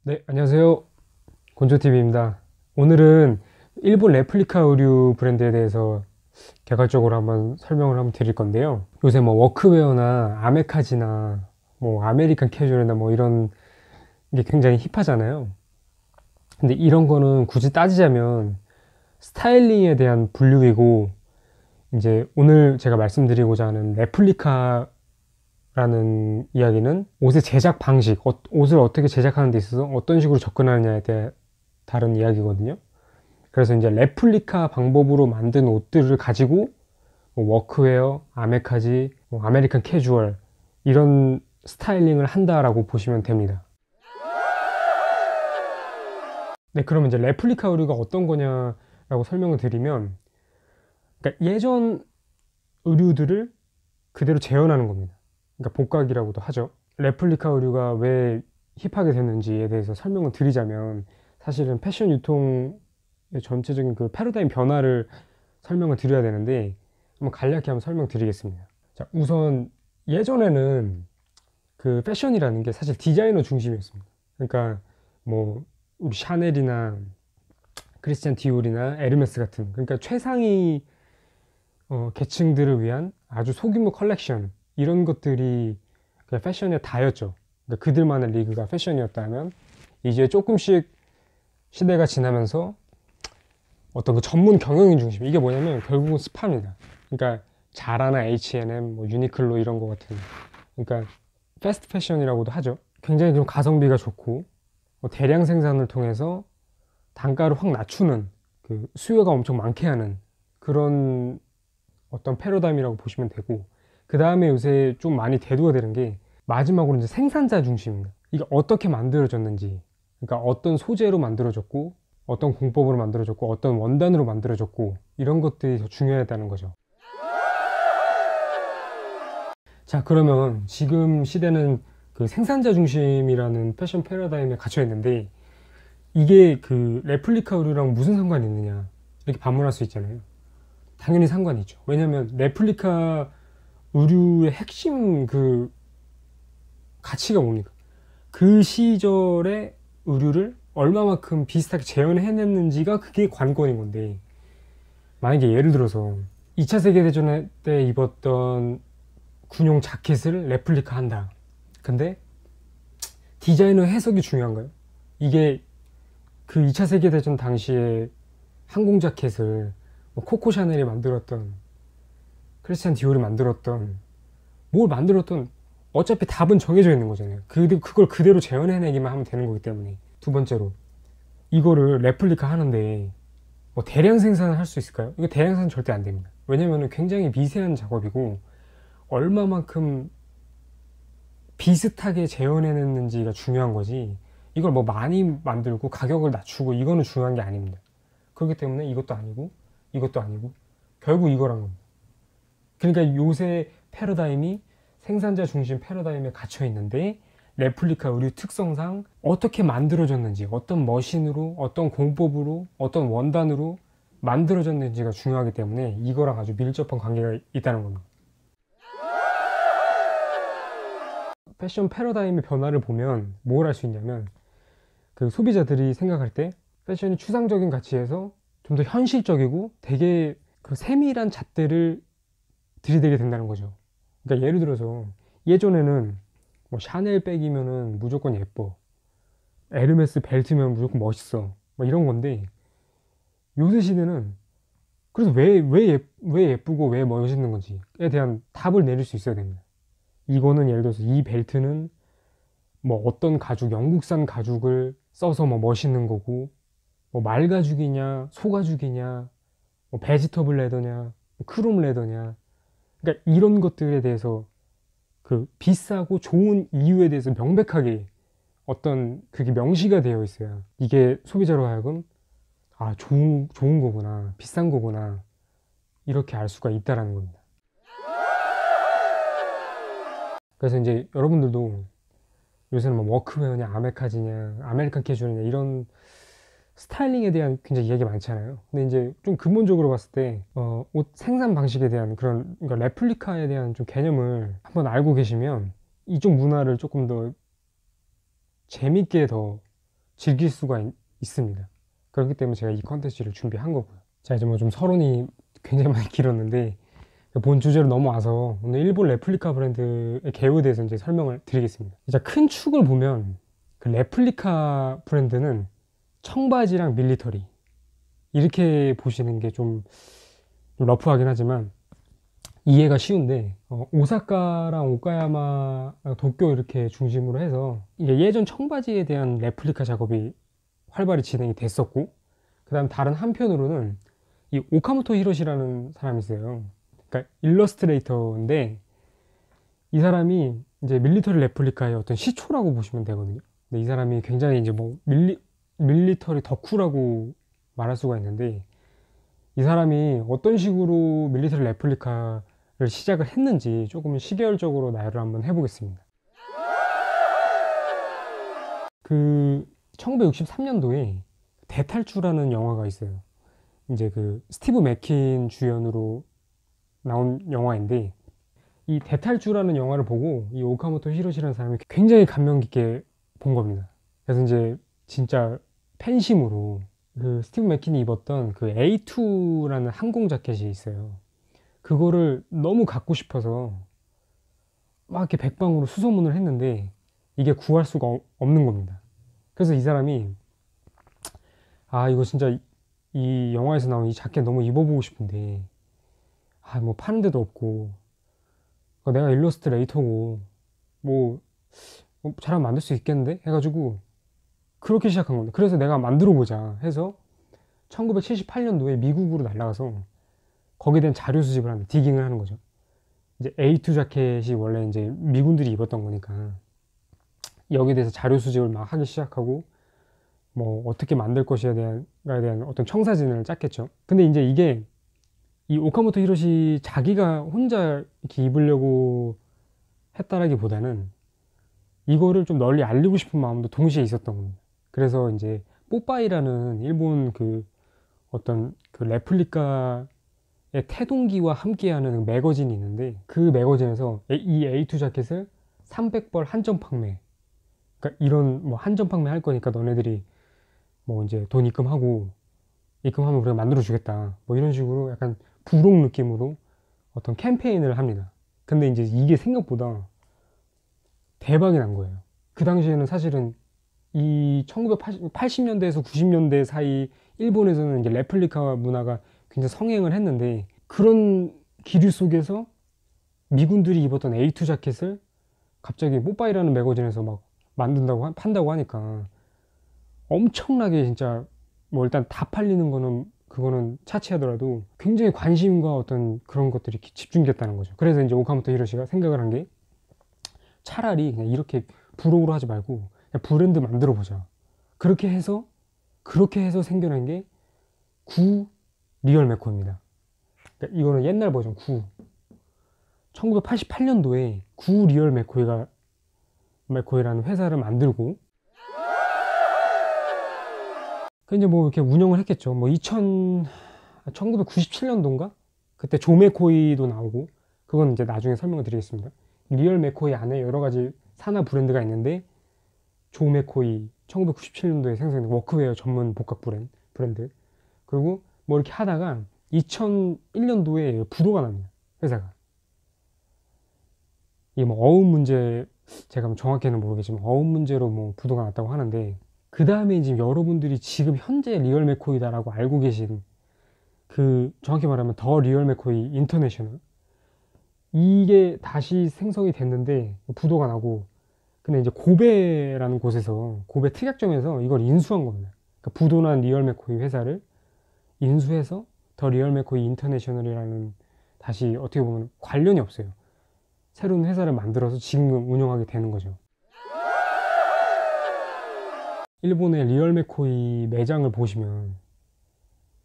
네, 안녕하세요. 곤조TV입니다. 오늘은 일본 레플리카 의류 브랜드에 대해서 개괄적으로 한번 설명을 한번 드릴 건데요. 요새 뭐 워크웨어나 아메카지나 뭐 아메리칸 캐주얼이나 뭐 이런 게 굉장히 힙하잖아요. 근데 이런 거는 굳이 따지자면 스타일링에 대한 분류이고, 이제 오늘 제가 말씀드리고자 하는 레플리카라는 이야기는 옷의 제작 방식, 옷을 어떻게 제작하는 데 있어서 어떤 식으로 접근하느냐에 대해 다른 이야기거든요. 그래서 이제 레플리카 방법으로 만든 옷들을 가지고 뭐 워크웨어, 아메카지, 뭐 아메리칸 캐주얼 이런 스타일링을 한다라고 보시면 됩니다. 네, 그러면 이제 레플리카 의류가 어떤 거냐라고 설명을 드리면, 그러니까 예전 의류들을 그대로 재현하는 겁니다. 그러니까 복각이라고도 하죠. 레플리카 의류가 왜 힙하게 됐는지에 대해서 설명을 드리자면, 사실은 패션 유통의 전체적인 그 패러다임 변화를 설명을 드려야 되는데, 한번 간략히 한번 설명드리겠습니다. 자, 우선 예전에는 그 패션이라는 게 사실 디자이너 중심이었습니다. 그러니까 뭐 우리 샤넬이나 크리스찬 디올이나 에르메스 같은, 그러니까 최상위 계층들을 위한 아주 소규모 컬렉션, 이런 것들이 그냥 패션의 다였죠. 그러니까 그들만의 리그가 패션이었다면, 이제 조금씩 시대가 지나면서 어떤 그 전문 경영인 중심, 이게 뭐냐면 결국은 스파입니다. 그러니까 자라나 H&M, 뭐 유니클로 이런 거 같은, 그러니까 패스트 패션이라고도 하죠. 굉장히 좀 가성비가 좋고 대량 생산을 통해서 단가를 확 낮추는, 그 수요가 엄청 많게 하는 그런 어떤 패러다임이라고 보시면 되고, 그 다음에 요새 좀 많이 대두가 되는 게 마지막으로 이제 생산자 중심입니다. 이게 어떻게 만들어졌는지, 그러니까 어떤 소재로 만들어졌고 어떤 공법으로 만들어졌고 어떤 원단으로 만들어졌고, 이런 것들이 더 중요하다는 거죠. 자, 그러면 지금 시대는 그 생산자 중심이라는 패션 패러다임에 갇혀 있는데, 이게 그 레플리카 의류랑 무슨 상관이 있느냐 이렇게 반문할 수 있잖아요. 당연히 상관이 있죠. 왜냐면 레플리카 의류의 핵심 그 가치가 뭡니까? 그 시절의 의류를 얼마만큼 비슷하게 재현해냈는지가 그게 관건인 건데, 만약에 예를 들어서 2차 세계대전 때 입었던 군용 자켓을 레플리카 한다. 근데 디자이너 해석이 중요한가요? 이게 그 2차 세계대전 당시에 항공 자켓을 뭐 코코 샤넬이 만들었던, 크리스찬 디올이 만들었던, 뭘 만들었던, 어차피 답은 정해져 있는 거잖아요. 그걸 그대로 재현해내기만 하면 되는 거기 때문에. 두 번째로, 이거를 레플리카 하는데 뭐 대량 생산을 할 수 있을까요? 이거 대량 생산 절대 안 됩니다. 왜냐면은 굉장히 미세한 작업이고, 얼마만큼 비슷하게 재현해냈는지가 중요한 거지, 이걸 뭐 많이 만들고 가격을 낮추고 이거는 중요한 게 아닙니다. 그렇기 때문에 이것도 아니고 이것도 아니고 결국 이거란 겁니다. 그러니까 요새 패러다임이 생산자 중심 패러다임에 갇혀 있는데, 레플리카 의류 특성상 어떻게 만들어졌는지, 어떤 머신으로, 어떤 공법으로, 어떤 원단으로 만들어졌는지가 중요하기 때문에 이거랑 아주 밀접한 관계가 있다는 겁니다. 패션 패러다임의 변화를 보면 뭘 알 수 있냐면, 그 소비자들이 생각할 때 패션이 추상적인 가치에서 좀 더 현실적이고 되게 그 세밀한 잣대를 들이대게 된다는 거죠. 그러니까 예를 들어서 예전에는 뭐 샤넬 백이면은 무조건 예뻐, 에르메스 벨트면 무조건 멋있어, 뭐 이런 건데, 요새 시대는 그래서 왜 예쁘고 왜 멋있는 건지에 대한 답을 내릴 수 있어야 됩니다. 이거는 예를 들어서 이 벨트는 뭐 어떤 가죽, 영국산 가죽을 써서 뭐 멋있는 거고, 뭐 말가죽이냐 소가죽이냐, 뭐 베지터블 레더냐 크롬 레더냐, 그러니까 이런 것들에 대해서 그 비싸고 좋은 이유에 대해서 명백하게 어떤 그게 명시가 되어 있어야 이게 소비자로 하여금 아, 좋은 거구나, 비싼 거구나, 이렇게 알 수가 있다라는 겁니다. 그래서 이제 여러분들도 요새는 뭐 워크웨어냐 아메카지냐 아메리칸 캐주얼이냐 이런 스타일링에 대한 굉장히 이야기 많잖아요. 근데 이제 좀 근본적으로 봤을 때 옷 생산 방식에 대한 그런, 그러니까 레플리카에 대한 좀 개념을 한번 알고 계시면 이쪽 문화를 조금 더 재밌게 더 즐길 수가 있습니다. 그렇기 때문에 제가 이 컨텐츠를 준비한 거고요. 자, 이제 뭐 좀 서론이 굉장히 많이 길었는데 본 주제로 넘어와서 오늘 일본 레플리카 브랜드의 개요에 대해서 이제 설명을 드리겠습니다. 이제 큰 축을 보면 그 레플리카 브랜드는 청바지랑 밀리터리 이렇게 보시는 게 좀 러프하긴 하지만 이해가 쉬운데 오사카랑 오카야마, 도쿄 이렇게 중심으로 해서 이게 예전 청바지에 대한 레플리카 작업이 활발히 진행이 됐었고, 그 다음 다른 한편으로는 이 오카모토 히로시라는 사람이 있어요. 그러니까 일러스트레이터인데 이 사람이 이제 밀리터리 레플리카의 어떤 시초라고 보시면 되거든요. 근데 이 사람이 굉장히 이제 뭐 밀리터리 덕후라고 말할 수가 있는데, 이 사람이 어떤 식으로 밀리터리 레플리카를 시작을 했는지 조금 시계열적으로 나열을 한번 해보겠습니다. 그 1963년도에 대탈주라는 영화가 있어요. 이제 그 스티브 맥킨 주연으로 나온 영화인데, 이 대탈주라는 영화를 보고 이 오카모토 히로시라는 사람이 굉장히 감명 깊게 본 겁니다. 그래서 이제 진짜 팬심으로 그 스티브 맥킨이 입었던 그 A2라는 항공 자켓이 있어요. 그거를 너무 갖고 싶어서 막 이렇게 백방으로 수소문을 했는데 이게 구할 수가 없는 겁니다. 그래서 이 사람이 이거 진짜 이 영화에서 나온 이 자켓 너무 입어보고 싶은데 뭐 파는 데도 없고 내가 일러스트레이터고 뭐 잘하면 만들 수 있겠는데 해가지고 그렇게 시작한 겁니다. 그래서 내가 만들어 보자 해서 1978년도에 미국으로 날아가서 거기에 대한 자료 수집을 하는, 디깅을 하는 거죠. 이제 A2 자켓이 원래 이제 미군들이 입었던 거니까 여기에 대해서 자료 수집을 막 하기 시작하고 뭐 어떻게 만들 것에 대한 어떤 청사진을 짰겠죠. 근데 이제 이게 이 오카모토 히로시 자기가 혼자 이렇게 입으려고 했다라기보다는 이거를 좀 널리 알리고 싶은 마음도 동시에 있었던 겁니다. 그래서 이제 뽀빠이라는 일본 그 어떤 그 레플리카의 태동기와 함께하는 매거진이 있는데, 그 매거진에서 이 A2 자켓을 300벌 한정 판매, 그러니까 이런 뭐 한정 판매 할 거니까 너네들이 뭐 이제 돈 입금하면 우리가 만들어 주겠다, 뭐 이런 식으로 약간 부록 느낌으로 어떤 캠페인을 합니다. 근데 이제 이게 생각보다 대박이 난 거예요. 그 당시에는 사실은 이 1980년대에서 90년대 사이 일본에서는 이제 레플리카 문화가 굉장히 성행을 했는데, 그런 기류 속에서 미군들이 입었던 A2 자켓을 갑자기 뽀빠이라는 매거진에서 막 판다고 하니까 엄청나게 진짜 뭐 일단 다 팔리는 거는 그거는 차치하더라도 굉장히 관심과 어떤 그런 것들이 집중됐다는 거죠. 그래서 이제 오카모토 히로시가 생각을 한 게 차라리 그냥 이렇게 부록으로 하지 말고 그냥 브랜드 만들어 보자. 그렇게 해서 생겨난 게 구 리얼 메코입니다. 그러니까 이거는 옛날 버전 9. 1988년도에 구 리얼 메코이라는 회사를 만들고, 그 이제 뭐 이렇게 운영을 했겠죠. 뭐 1997년도인가? 그때 조메코이도 나오고, 그건 이제 나중에 설명을 드리겠습니다. 리얼 메코이 안에 여러 가지 산하 브랜드가 있는데, 조메코이 1997년도에 생성된 워크웨어 전문 복각 브랜드. 그리고 뭐 이렇게 하다가 2001년도에 부도가 납니다. 회사가. 이게 뭐 어음 문제, 제가 뭐 정확히는 모르겠지만 어음 문제로 뭐 부도가 났다고 하는데, 그 다음에 지금 여러분들이 지금 현재 리얼 맥코이다라고 알고 계신 그, 정확히 말하면 더 리얼 맥코이 인터내셔널, 이게 다시 생성이 됐는데 부도가 나고, 근데 이제 고베라는 곳에서, 고베 특약점에서 이걸 인수한 겁니다. 그러니까 부도난 리얼 맥코이 회사를 인수해서 더 리얼 맥코이 인터내셔널이라는, 다시 어떻게 보면 관련이 없어요. 새로운 회사를 만들어서 지금 운영하게 되는 거죠. 일본의 리얼 맥코이 매장을 보시면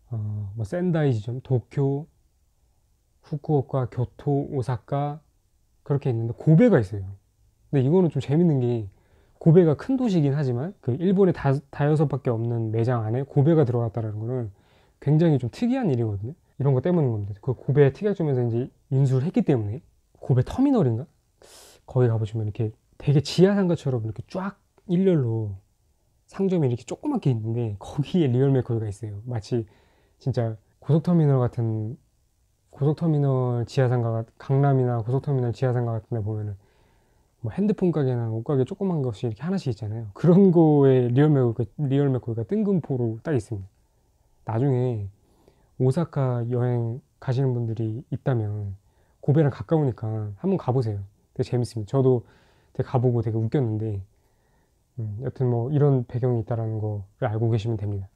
뭐 센다이 지점, 도쿄, 후쿠오카, 교토, 오사카 그렇게 있는데 고베가 있어요. 근데 이거는 좀 재밌는 게, 고베가 큰 도시이긴 하지만 그 일본에 다여섯밖에 없는 매장 안에 고베가 들어갔다는 거는 굉장히 좀 특이한 일이거든요. 이런 거 때문인 겁니다. 그 고베 특약점에서 이제 인수를 했기 때문에. 고베 터미널인가? 거기 가보시면 이렇게 되게 지하상가처럼 이렇게 쫙 일렬로 상점이 이렇게 조그맣게 있는데 거기에 리얼 맥코이가 있어요. 마치 진짜 고속터미널 같은, 고속터미널 지하상가, 강남이나 고속터미널 지하상가 같은 데 보면은 뭐 핸드폰 가게나 옷가게 조그만 것이 이렇게 하나씩 있잖아요. 그런 거에 리얼 맥코이가 뜬금포로 딱 있습니다. 나중에 오사카 여행 가시는 분들이 있다면 고베랑 가까우니까 한번 가보세요. 되게 재밌습니다. 저도 되게 가보고 되게 웃겼는데 여튼 뭐 이런 배경이 있다라는 거를 알고 계시면 됩니다.